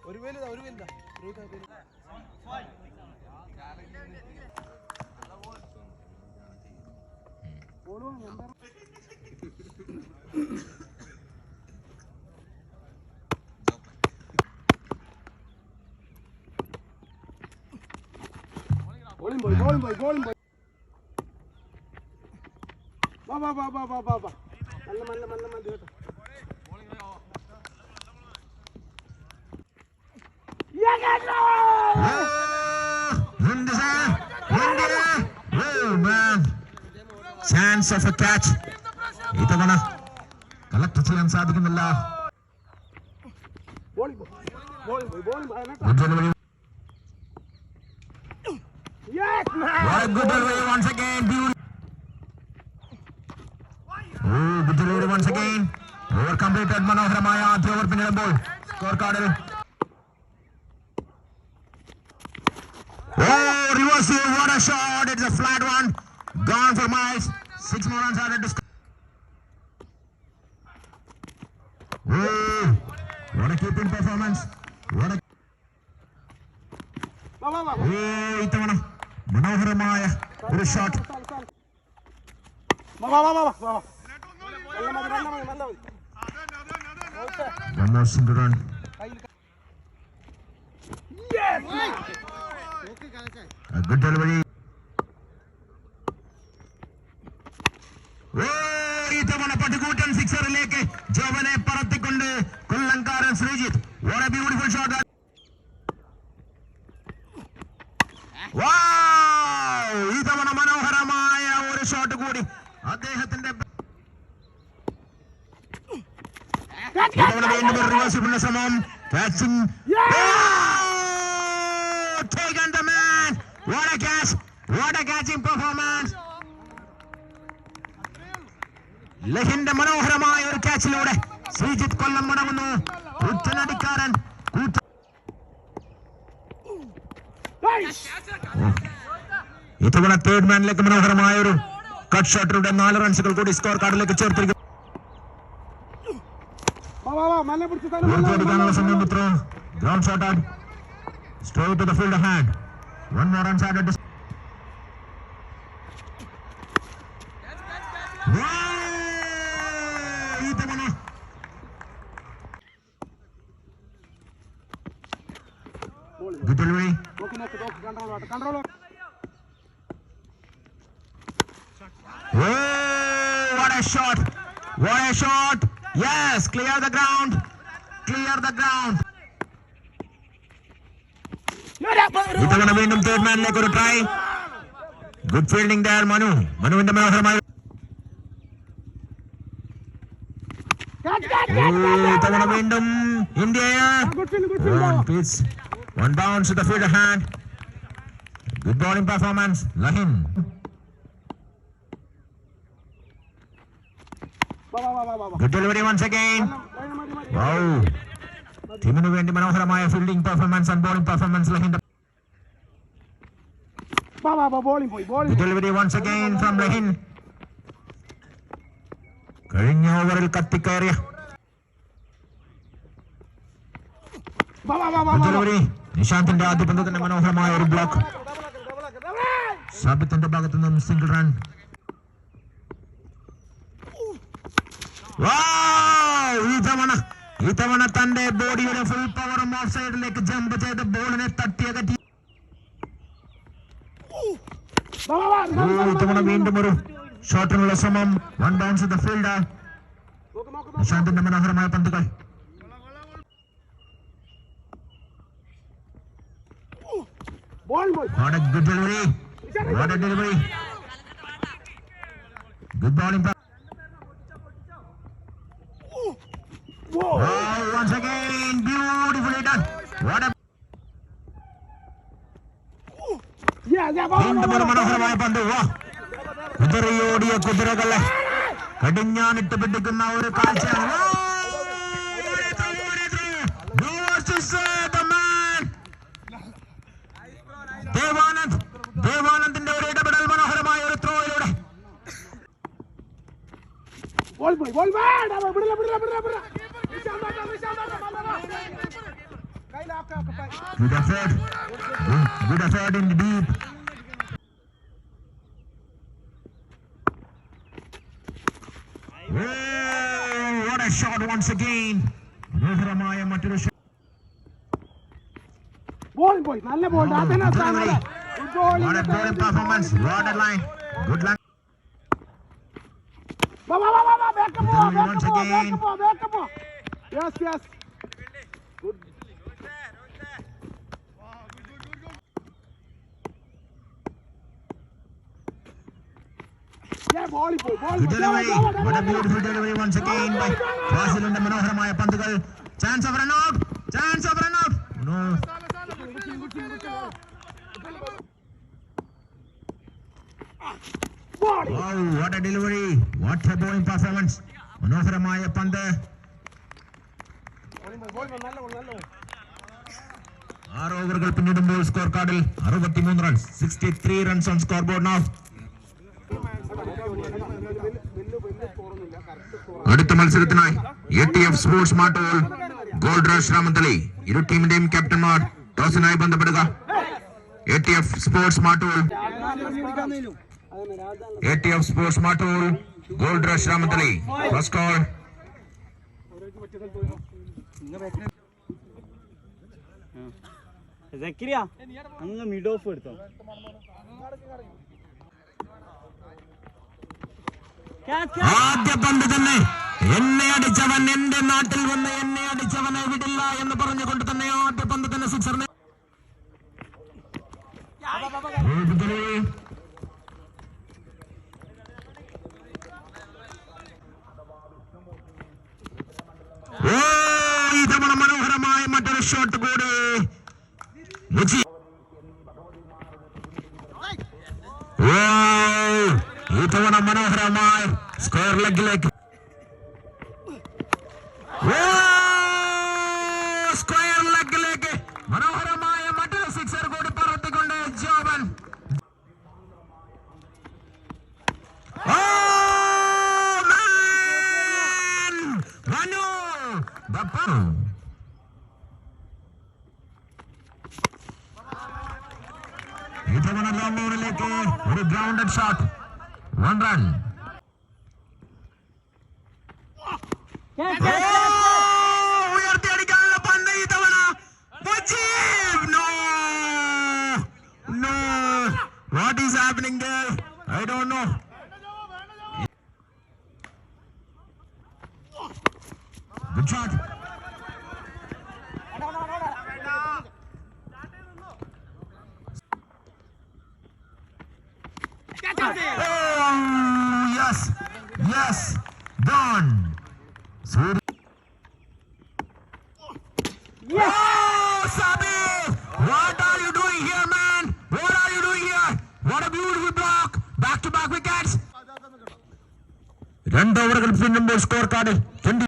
Bowling boy. Ba. Malla. Oh man, chance of a catch. ഇത്തവണ collect ചെയ്യാൻ സാധിക്കുന്നില്ല. Bowling boy. Yes, man. What a good delivery once again. Good delivery once again. Over completed. മനോഹരമായ ആദ്യ over പിന്നിടുമ്പോൾ score കാർഡിൽ reverse. What a shot. It's a flat one. Gone for miles. 6 more runs added to score. What a keeping performance. What a ഇത്തവണ മനോഹരമായ ഒരു shot. One more single run. A good delivery. ഇത്തവണ പട്ടുകൂട്ടൻ സിക്സറിലേക്ക് ജോവനെ പറത്തിക്കൊണ്ട് കൊല്ലംകാരൻ Sreejith. What a beautiful shot. ഇത്തവണ മനോഹരമായ ഒരു shot കൂടി അദ്ദേഹത്തിന്റെ. വീണ്ടും റിവേഴ്സിബിളിന്റെ ശ്രമം. Catching. Taken the man. What a catch. What a catching performance. ലഹിന്റെ മനോഹരമായ ഒരു ക്യാച്ചിലൂടെ ശ്രീജിത്ത് കൊല്ലം മടങ്ങുന്നു. കുറ്റനടിക്കാരൻ ഇത്തവണ തേർഡ് മാനിലേക്ക് മനോഹരമായ ഒരു കട്ട് ഷോട്ടിലൂടെ 4 റൺസുകൾ കൂടി സ്കോർ കാർഡിലേക്ക് ചേർത്തിരിക്കുന്നു. സമയം ഇത്രയും. Ground shot out. Straight to the fielder hand. 1 more run added. Good delivery. Control. What a shot. Yes, clear the ground. ഇത്തവണ വീണ്ടും തേർഡ് മാനിലേക്ക് ഒരു ട്രൈ. Good fielding there. മനുവിന്റെ മനോഹരമായ ഇത്തവണ വീണ്ടും ഇന്ത്യയെ. One bounce to the fielder hand. Good bowling performance. Lahin. Good delivery once again. Wow. ടീമിനു വേണ്ടി മനോഹരമായ fielding performance and bowling performance ലഹിന്റെ. Good delivery once again from Lahin. കഴിഞ്ഞ ഓവറിൽ കത്തിക്കയറിയ ഡെലിവറി. നിശാന്തിന്റെ ആദ്യ പന്തത്തിന്റെ മനോഹരമായ ഒരു ബ്ലോക്ക്. സാബിത്തിന്റെ ഭാഗത്തു നിന്നും സിംഗിൾ റൺ. ഇത്തവണ തന്റെ ബോഡിയുടെ ഫുൾ പവറും ഓഫ് സൈഡിലേക്ക് ജമ്പ് ചെയ്ത് ബോളിനെ തട്ടിയകറ്റി. ഇത്തവണ വീണ്ടും ഒരു ഷോട്ടിനുള്ള ശ്രമം. 1 bounce to the fielder. നിശാന്തിന്റെ മനോഹരമായ പന്തുകൾ. What a good delivery. Good bowling. Once again, beautifully done. What a വീണ്ടും ഒരു മനോഹരമായ പന്ത്. കുതിരയോടിയ കുതിരകളെ കടിഞ്ഞാണിട്ട് പിടിക്കുന്ന ഒരു കാഴ്ചയാണ്. ദേവാനന്ദിന്റെ ഒരു ഇടപെടൽ മനോഹരമായ ഒരു ത്രോയിലൂടെ. Good effort. Good effort in the deep. Oh, what a shot once again. മനോഹരമായ മറ്റൊരു ഷോട്ട്. ബോൾ പോയി നല്ല ball What a bowling performance. What a line. Good line. Once again. Yes. Good delivery. What a beautiful delivery once again by Fasilന്റെ മനോഹരമായ പന്തുകൾ. Chance of run out. No. Wow, what a delivery. What a bowling performance. മനോഹരമായ പന്ത്. 6 ഓവറുകൾ പിന്നിടുമ്പോൾ score കാർഡിൽ 63 runs. 63 runs on score board now. അടുത്ത മത്സരത്തിനായി ATF sports Mattool gold rush Ramanthali. ഇരു ടീമിന്റെയും ക്യാപ്റ്റന്മാർ ടോസിനായി ബന്ധപ്പെടുക. ATF sports Mattool gold rush Ramanthali. First call. അങ്ങ് മിഡ് ഓഫ് എടുത്തോ. ആദ്യ പന്ത് തന്നെ എന്നെ അടിച്ചവൻ എന്റെ നാട്ടിൽ വന്ന് എന്നെ അടിച്ചവനെ വിടില്ല എന്ന് പറഞ്ഞുകൊണ്ട് തന്നെ ആദ്യ പന്ത് തന്നെ സിക്സറിനെ. ഓ, ഈ തവണ മനോഹരമായ മറ്റൊരു ഷോട്ട് കൂടി. ഈ തവണ മനോഹരമായ സ്ക്വയർ ലെഗിലേക്ക്. സ്ക്വയർ ലെഗിലേക്ക് മനോഹരമായ മറ്റൊരു സിക്സർ കൂടി പറത്തിക്കൊണ്ട് ജോബൻ. ഈ തവണ ലോങ് ഓവറിലേക്ക് ഒരു ഗ്രൗണ്ടഡ് ഷോട്ട്. 1 run. ഉയർത്തിയടിക്കാനുള്ള പന്ത് ഈ തവണ. No. What is happening there? I don't know. Good shot. Oh, yes, done. Suri. Yes. Oh, Sabi, what are you doing here, man? What are you doing here? What a beautiful block. Back-to-back wickets. 2 ഓവറുകൾ പിന്നിടുമ്പോൾ score card 20.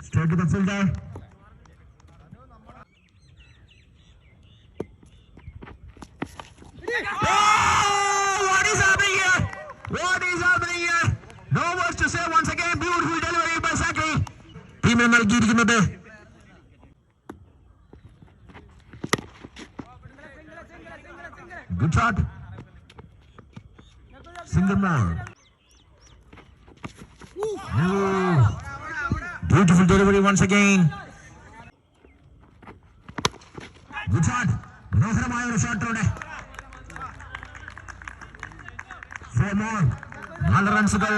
Straight to the fielder. What is happening here? No words to say once again. Beautiful delivery by Sakri. ടീമിന് നൽകിയിരിക്കുന്നത് good shot. Single more. Beautiful delivery once again. Good shot. മനോഹരമായ ഒരു ഷോട്ടിലൂടെ 4 more. 4 റൺസുകൾ.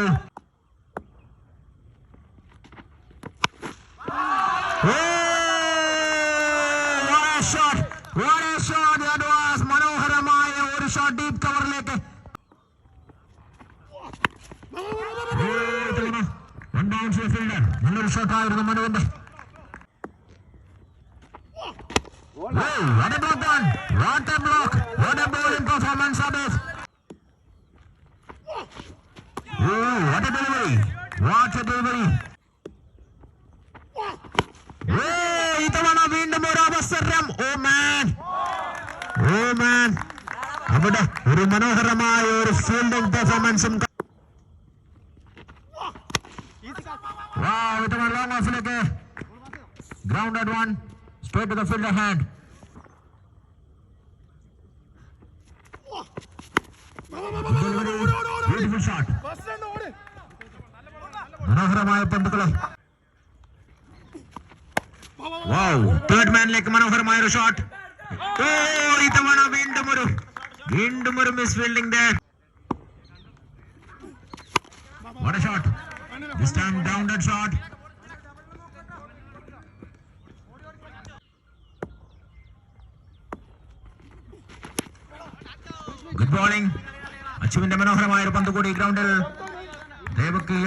What a shot that was. മനോഹരമായ ഒരു shot deep കവറിലേക്ക്. നല്ലൊരു ഷോട്ടായിരുന്നു മനുവിന്റെ. What a block one. What a block. What a bowling performance of it. What a delivery. ഇത്തവണ വീണ്ടും ഒരു അവസരം. Oh man. അവിടെ ഒരു മനോഹരമായ ഒരു ഫീൽഡിംഗ് പെർഫോമൻസും. Grounded one. Straight to the fielder hand. Beautiful shot. മനോഹരമായ പന്തുകളെ. Wow, third manലേക്ക് മനോഹരമായ ഒരു ഷോട്ട്. ഇത്തവണ വീണ്ടും ഒരു miss fielding there. What a shot. This time grounded shot. Good bowling. അച്ചുവിന്റെ മനോഹരമായ ഒരു പന്ത് കൂടി ഗ്രൗണ്ടിൽ. ദേവക്ക്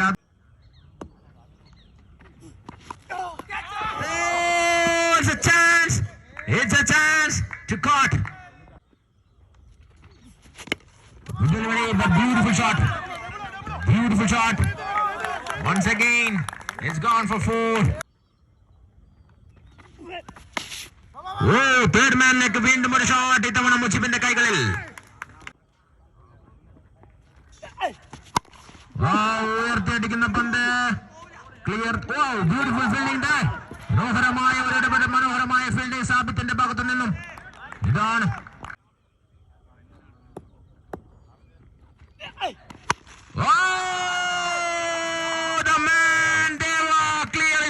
it's a chance to cut. Beautiful shot. Once again, it's gone for 4. Third man ലേക്ക് വീണ്ടും ഒരു ഷോട്ട്. ഇത്തവണ മുച്ചിബിന്റെ കൈകളിൽ. ഉയർത്തിയടിക്കുന്ന പന്ത് ക്ലിയർ. Beautiful fielding. മനോഹരമായ ഒരു ഇടപെടൽ, മനോഹരമായ ഫീൽഡിംഗ് സാബിത്തിന്റെ ഭാഗത്തു നിന്നും. ഇതാണ് the man Deva, clear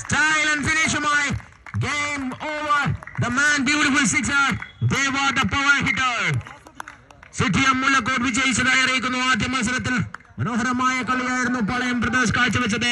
style and finishുമായി. Game over. The man, beautiful sixer. Deva, the power hitter. സിറ്റിയം Mullakode വിജയിച്ചതായി അറിയിക്കുന്നു. ആദ്യ മത്സരത്തിൽ മനോഹരമായ കളിയായിരുന്നു പാളയം ബ്രദേഴ്സ് കാഴ്ചവെച്ചത്.